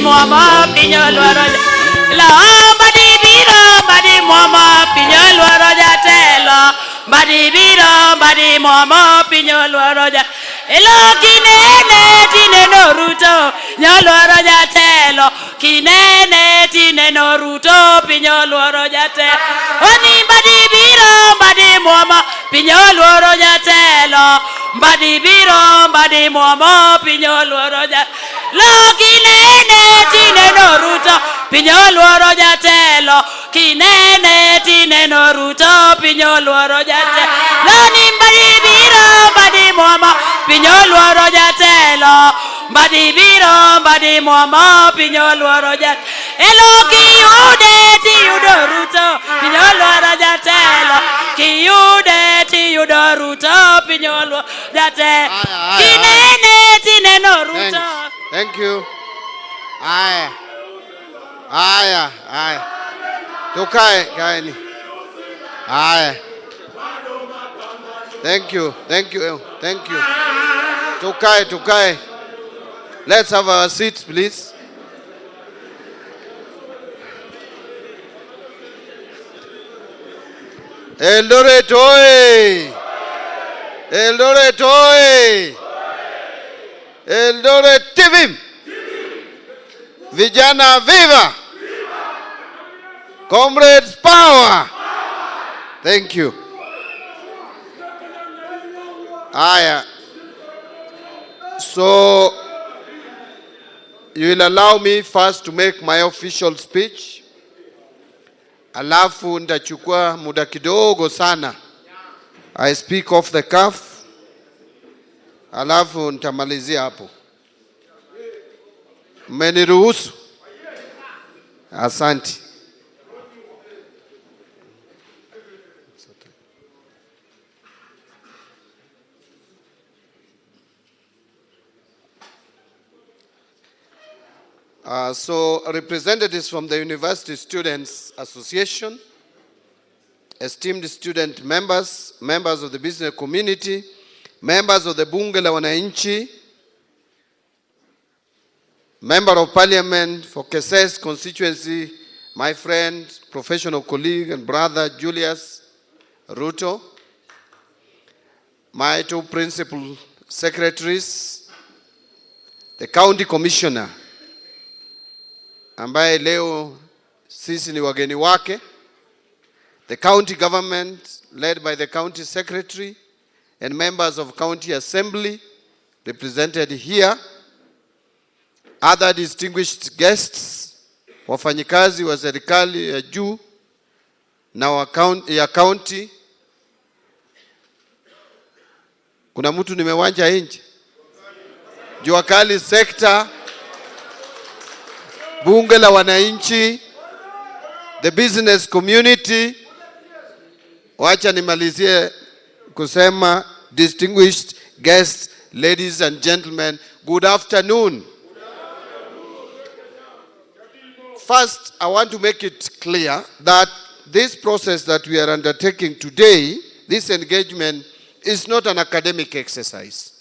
muama pinyol waroja. La Mbadi biro Mbadi muama pinyol waroja telo. Mbadi biro Mbadi muama pinyol waroja. Elo kinene tineno ruto pinyol waroja telo. Kinene tineno ruto pinyol waroja telo. Oni Mbadi biro Mbadi muama pinyol waroja telo. Mbadi biro Mbadi muama pinyol waroja. Kinene tineno ruto pinyol waroja telo. Kinene tineno ruto pinyol waroja telo. Ni Mbadi biro Mbadi muama pinyol waroja telo. Mbadi biro Mbadi muama pinyol waroja. Elo kiyude tiyudo ruto pinyol waroja telo. Kiyude tiyudo ruto pinyol waroja telo. Kinene tineno ruto. Thank you. Aya. Tukae kaeni. Aya. Thank you. Tukae. Let's have our seats, please. Eldoret oye! Eldoret oye! Eldoret TV! Vijana viva! Comrades power! Thank you. Aya. So, you will allow me first to make my official speech. Alafu ndachukua muda kidogo sana. I speak off the cuff. Alafu nitamalizia hapo. Mmeniruhusu? Asante. So representatives from the University Students Association, esteemed student members, members of the business community, members of the Bunge la Wananchi, Member of Parliament for Keses constituency, my friend, professional colleague and brother Julius Ruto, my two principal secretaries, the county commissioner, ambaye leo sisi ni wageni wake, the county government led by the county secretary and members of county assembly represented here, other distinguished guests, wafanyikazi wa serikali ya juu na ya county. Kuna mtu nimewanja nje? Jua kali sector, Bunge la Wananchi, the business community. Wacha nimalizie kusema distinguished guests, ladies and gentlemen, good afternoon. First, I want to make it clear that this process that we are undertaking today, this engagement, is not an academic exercise.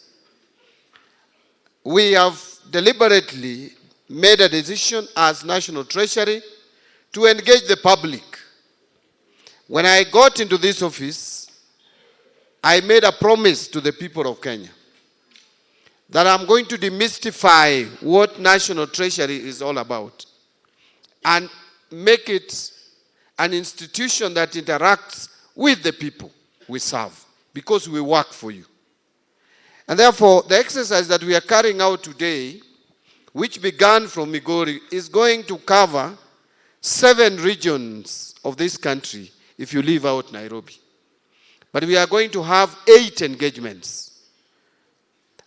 We have deliberately made a decision as National Treasury to engage the public. When I got into this office, I made a promise to the people of Kenya that I'm going to demystify what National Treasury is all about and make it an institution that interacts with the people we serve, because we work for you. And therefore, the exercise that we are carrying out today, which began from Migori, is going to cover 7 regions of this country if you leave out Nairobi. But we are going to have 8 engagements.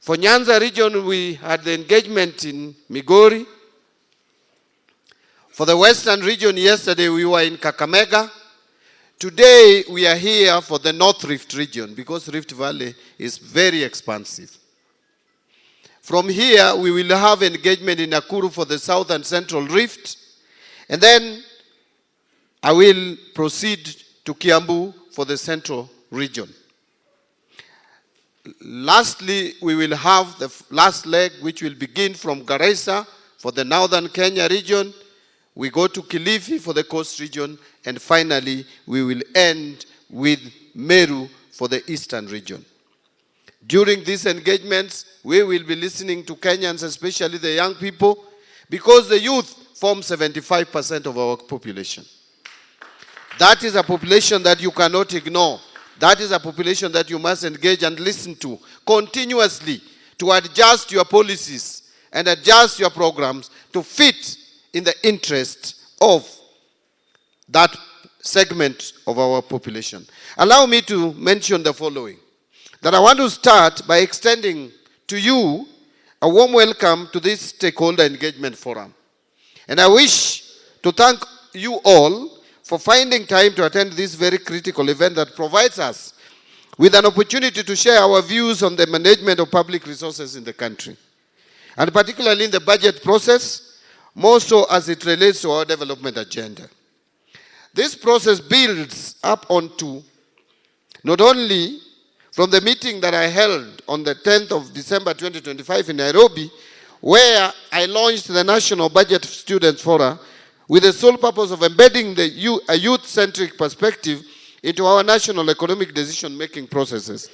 For Nyanza region, we had the engagement in Migori. For the Western region, yesterday we were in Kakamega. Today we are here for the North Rift region because Rift Valley is very expansive. From here, we will have engagement in Nakuru for the South and Central Rift. And then I will proceed to Kiambu for the Central region. Lastly, we will have the last leg, which will begin from Garissa for the Northern Kenya region, we go to Kilifi for the Coast region, and finally, we will end with Meru for the Eastern region. During these engagements, we will be listening to Kenyans, especially the young people, because the youth form 75% of our population. That is a population that you cannot ignore. That is a population that you must engage and listen to continuously to adjust your policies and adjust your programs to fit in the interest of that segment of our population. Allow me to mention the following. That I want to start by extending to you a warm welcome to this stakeholder engagement forum. And I wish to thank you all for finding time to attend this very critical event that provides us with an opportunity to share our views on the management of public resources in the country, and particularly in the budget process, more so as it relates to our development agenda. This process builds up onto not only from the meeting that I held on the 10th of December 2025 in Nairobi, where I launched the National Budget Students Forum with the sole purpose of embedding a youth-centric perspective into our national economic decision-making processes.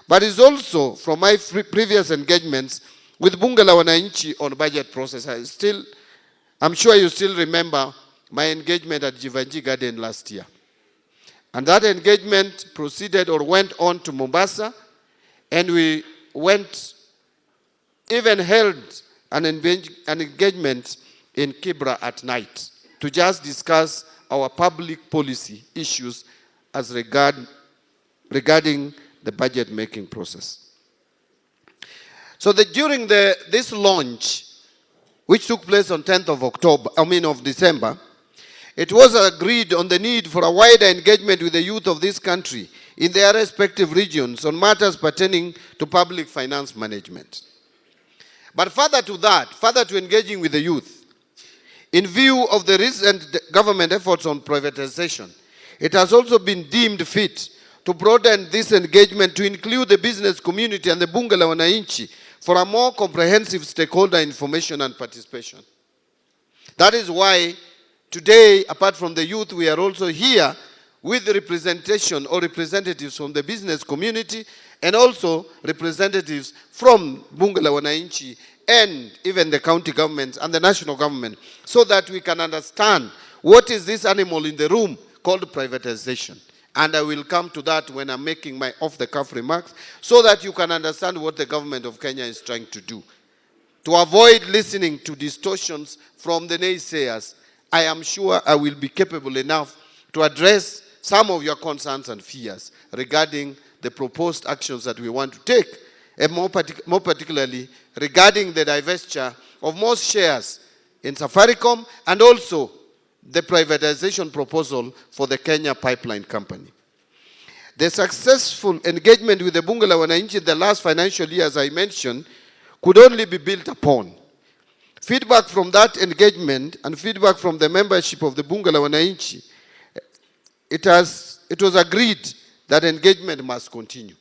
But it's also from my previous engagements with Bunge la Wananchi on budget process. I'm sure you still remember my engagement at Jivanji Garden last year. And that engagement proceeded or went on to Mombasa, and we even held an engagement in Kibra at night to just discuss our public policy issues as regarding the budget making process. So during this launch, which took place on 10th of December, it was agreed on the need for a wider engagement with the youth of this country in their respective regions on matters pertaining to public finance management. But further to that, further to engaging with the youth, in view of the recent government efforts on privatization, it has also been deemed fit to broaden this engagement to include the business community and the Bunge la Wananchi for a more comprehensive stakeholder information and participation. That is why today, apart from the youth, we are also here with representation or representatives from the business community and also representatives from Bunge la Wananchi and even the county governments and the national government, so that we can understand what is this animal in the room called privatization. And I will come to that when I'm making my off-the-cuff remarks, so that you can understand what the government of Kenya is trying to do. To avoid listening to distortions from the naysayers, I am sure I will be capable enough to address some of your concerns and fears regarding the proposed actions that we want to take, and more particularly regarding the divestiture of most shares in Safaricom and also the privatization proposal for the Kenya Pipeline Company. The successful engagement with the Bunge la Wananchi in the last financial year, as I mentioned, could only be built upon. Feedback from that engagement and feedback from the membership of the Bunge la Wananchi, it was agreed that engagement must continue.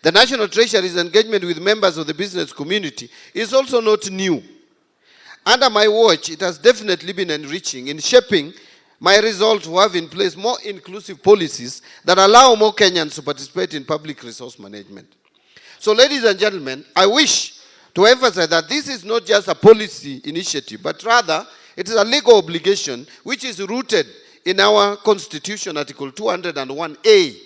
The National Treasury's engagement with members of the business community is also not new. Under my watch, it has definitely been enriching in shaping my resolve to have in place more inclusive policies that allow more Kenyans to participate in public resource management. So, ladies and gentlemen, I wish to emphasize that this is not just a policy initiative, but rather it is a legal obligation which is rooted in our Constitution, Article 201A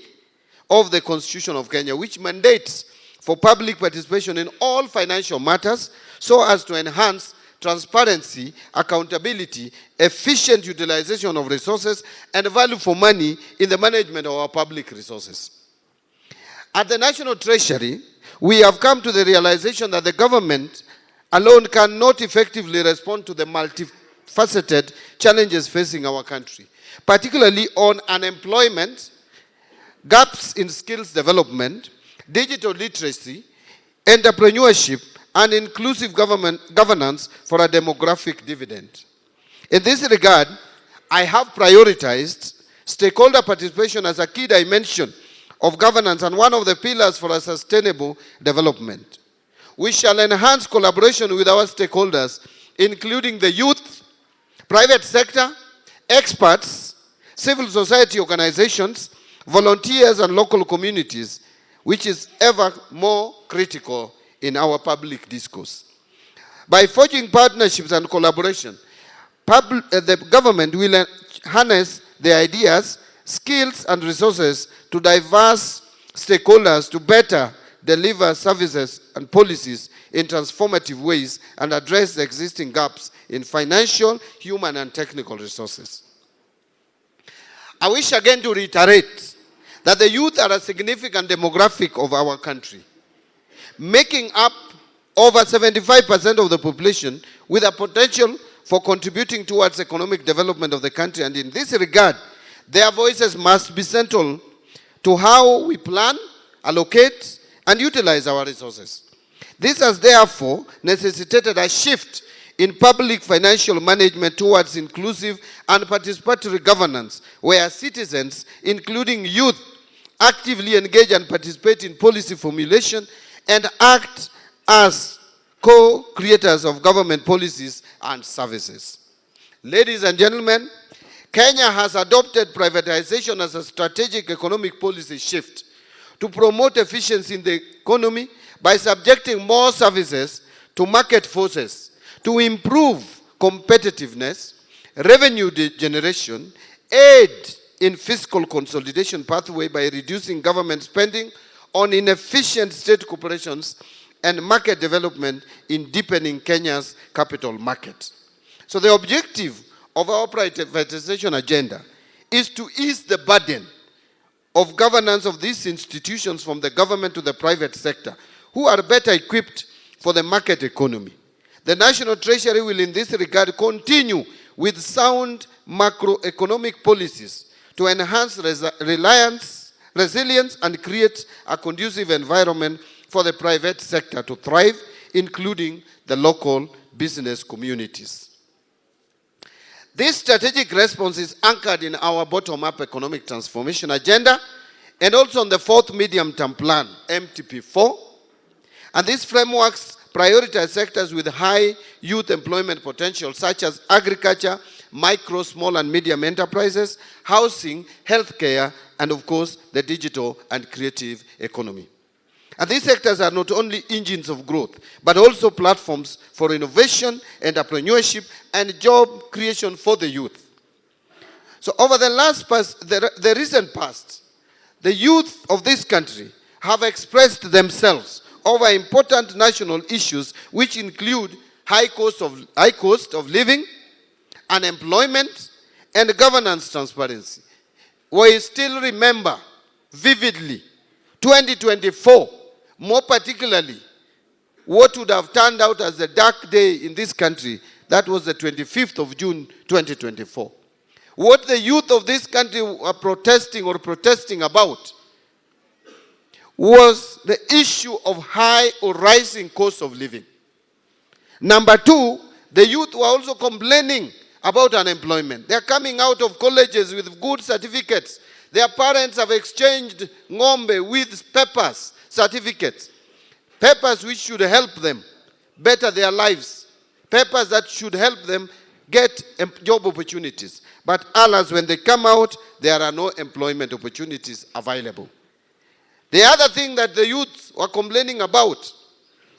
of the Constitution of Kenya, which mandates for public participation in all financial matters so as to enhance transparency, accountability, efficient utilization of resources, and value for money in the management of our public resources. At the National Treasury, we have come to the realization that the government alone cannot effectively respond to the multifaceted challenges facing our country, particularly on unemployment, gaps in skills development, digital literacy, entrepreneurship, and inclusive governance for a demographic dividend. In this regard, I have prioritized stakeholder participation as a key dimension of governance and one of the pillars for a sustainable development. we shall enhance collaboration with our stakeholders, including the youth, private sector, experts, civil society organizations, volunteers, and local communities, which is ever more critical in our public discourse. By forging partnerships and collaboration, the government will harness the ideas, skills, and resources to diverse stakeholders to better deliver services and policies in transformative ways and address the existing gaps in financial, human, and technical resources. I wish again to reiterate that the youth are a significant demographic of our country, making up over 75% of the population, with a potential for contributing towards economic development of the country. And in this regard, their voices must be central to how we plan, allocate, and utilize our resources. This has therefore necessitated a shift in public financial management towards inclusive and participatory governance, where citizens, including youth, actively engage and participate in policy formulation and act as co-creators of government policies and services. Ladies and gentlemen, Kenya has adopted privatization as a strategic economic policy shift to promote efficiency in the economy by subjecting more services to market forces, to improve competitiveness, revenue generation, aid in fiscal consolidation pathway by reducing government spending on inefficient state corporations, and market development in deepening Kenya's capital market. So the objective of our privatization agenda is to ease the burden of governance of these institutions from the government to the private sector, who are better equipped for the market economy. The National Treasury will in this regard continue with sound macroeconomic policies to enhance resilience and create a conducive environment for the private sector to thrive, including the local business communities. This strategic response is anchored in our bottom-up economic transformation agenda and also on the fourth medium-term plan, MTP4. And these frameworks prioritize sectors with high youth employment potential, such as agriculture, micro, small, and medium enterprises, housing, healthcare, and of course, the digital and creative economy. And these sectors are not only engines of growth, but also platforms for innovation, entrepreneurship, and job creation for the youth. So over the recent past, the youth of this country have expressed themselves over important national issues, which include high cost of living, unemployment, and governance transparency. We still remember vividly 2024, more particularly what would have turned out as a dark day in this country. That was the 25th of June 2024. What the youth of this country were protesting about was the issue of high or rising cost of living. Number two, the youth were also complaining about unemployment. They are coming out of colleges with good certificates. Their parents have exchanged ng'ombe with papers, certificates. Papers which should help them better their lives. Papers that should help them get job opportunities. But alas, when they come out, there are no employment opportunities available. The other thing that the youth were complaining about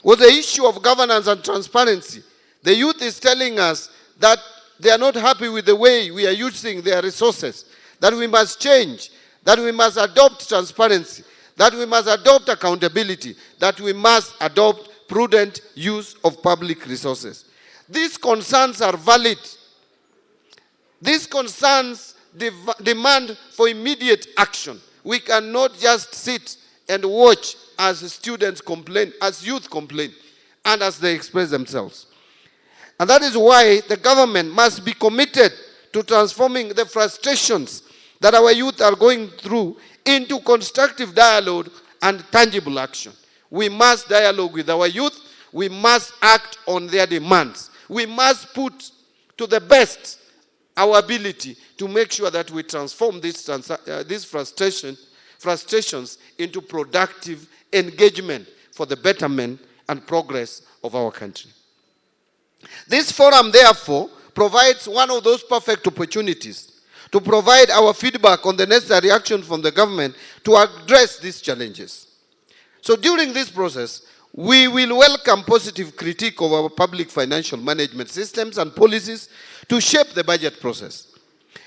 was the issue of governance and transparency. The youth is telling us that they are not happy with the way we are using their resources, that we must change, that we must adopt transparency, that we must adopt accountability, that we must adopt prudent use of public resources. These concerns are valid. These concerns demand for immediate action. We cannot just sit and watch as students complain, as youth complain, and as they express themselves. And that is why the government must be committed to transforming the frustrations that our youth are going through into constructive dialogue and tangible action. We must dialogue with our youth. We must act on their demands. We must put to the best our ability to make sure that we transform these frustrations into productive engagement for the betterment and progress of our country. This forum, therefore, provides one of those perfect opportunities to provide our feedback on the necessary action from the government to address these challenges. So during this process, we will welcome positive critique of our public financial management systems and policies to shape the budget process.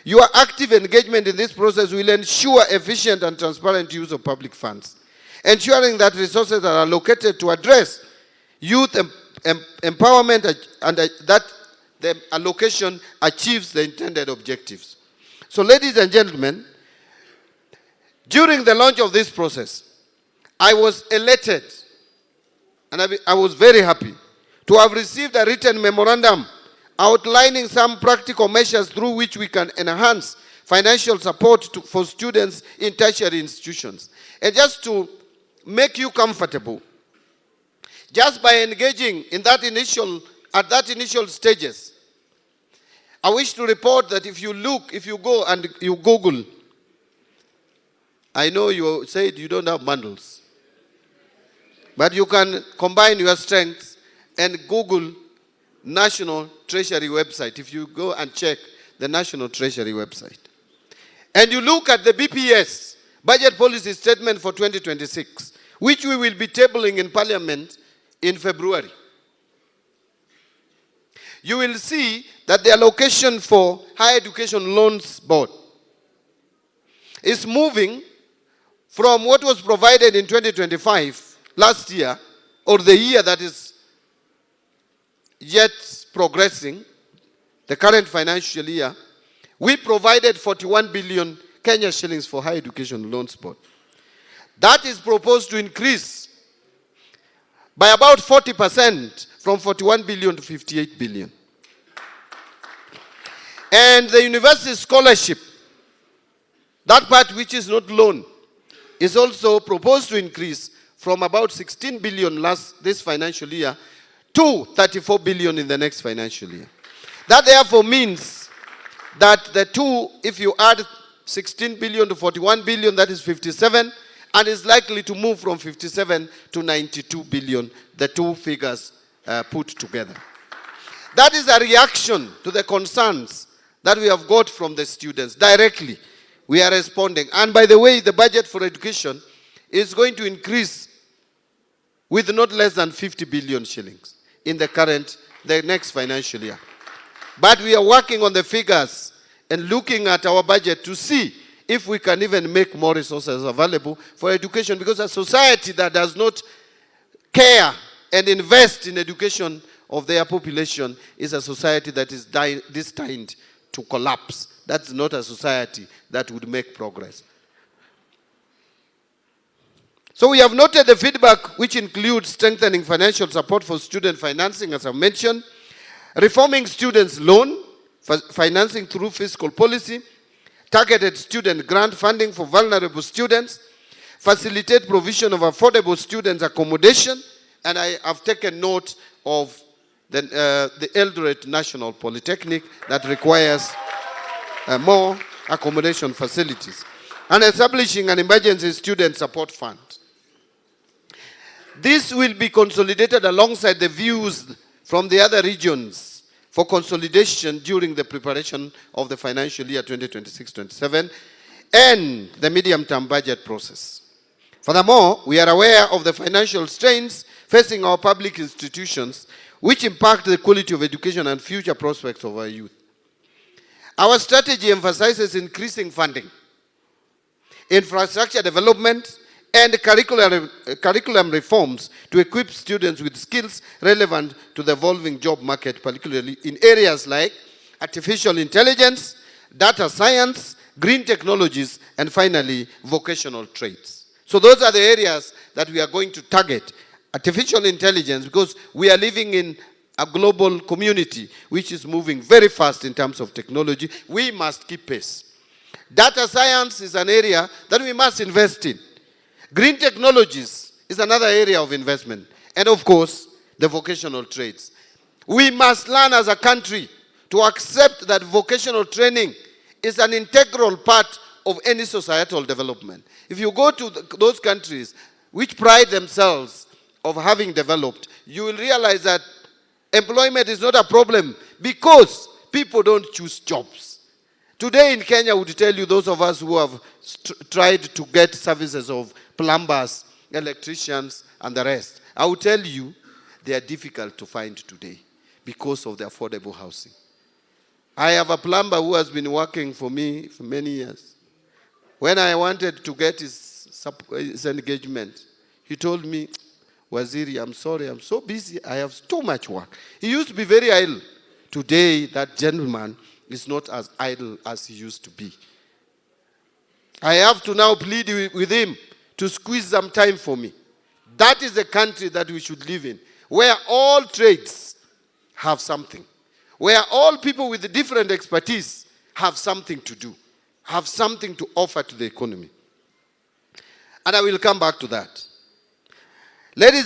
Your active engagement in this process will ensure efficient and transparent use of public funds, ensuring that resources are allocated to address youth empowerment and that the allocation achieves the intended objectives. So, ladies and gentlemen, during the launch of this process, I was elated and I was very happy to have received a written memorandum outlining some practical measures through which we can enhance financial support for students in tertiary institutions. And just to make you comfortable, just by engaging in at that initial stages, I wish to report that if you go and you Google, I know you said you don't have bundles, but you can combine your strengths and Google National Treasury website. If you go and check the National Treasury website, and you look at the BPS, Budget Policy Statement for 2026, which we will be tabling in Parliament in February, you will see that the allocation for Higher Education Loans Board is moving from what was provided in 2025, last year, or the year that is yet progressing, the current financial year. We provided 41 billion Kenya shillings for Higher Education Loans Board. That is proposed to increase by about 40%, from 41 billion to 58 billion. And the university scholarship, that part which is not loan, is also proposed to increase from about 16 billion this financial year to 34 billion in the next financial year. That therefore means that the two, if you add 16 billion to 41 billion, that is 57, and is likely to move from 57 to 92 billion, the two figures put together. That is a reaction to the concerns that we have got from the students. Directly, we are responding. And by the way, the budget for education is going to increase with not less than 50 billion shillings in the next financial year. But we are working on the figures and looking at our budget to see if we can even make more resources available for education, because a society that does not care and invest in education of their population is a society that is destined to collapse. That's not a society that would make progress. So we have noted the feedback, which includes strengthening financial support for student financing, as I mentioned, reforming students' loan financing through fiscal policy, targeted student grant funding for vulnerable students, facilitate provision of affordable students' accommodation, and I have taken note of the Eldoret National Polytechnic that requires more accommodation facilities, and establishing an emergency student support fund. This will be consolidated alongside the views from the other regions for consolidation during the preparation of the financial year 2026-27 and the medium-term budget process. Furthermore, we are aware of the financial strains facing our public institutions, which impact the quality of education and future prospects of our youth. Our strategy emphasizes increasing funding, infrastructure development, and curriculum reforms to equip students with skills relevant to the evolving job market, particularly in areas like artificial intelligence, data science, green technologies, and finally, vocational trades. So those are the areas that we are going to target. Artificial intelligence, because we are living in a global community which is moving very fast in terms of technology. We must keep pace. Data science is an area that we must invest in. Green technologies is another area of investment. And of course, the vocational trades. We must learn as a country to accept that vocational training is an integral part of any societal development. If you go to those countries which pride themselves of having developed, you will realize that employment is not a problem because people don't choose jobs. Today in Kenya, I would tell you, those of us who have tried to get services of plumbers, electricians, and the rest, I will tell you, they are difficult to find today because of the affordable housing. I have a plumber who has been working for me for many years. When I wanted to get his engagement, he told me, Waziri, I'm sorry, I'm so busy, I have too much work. He used to be very idle. Today, that gentleman is not as idle as he used to be. I have to now plead with him to squeeze some time for me. That is the country that we should live in, where all trades have something, where all people with different expertise have something to do, have something to offer to the economy. And I will come back to that. Ladies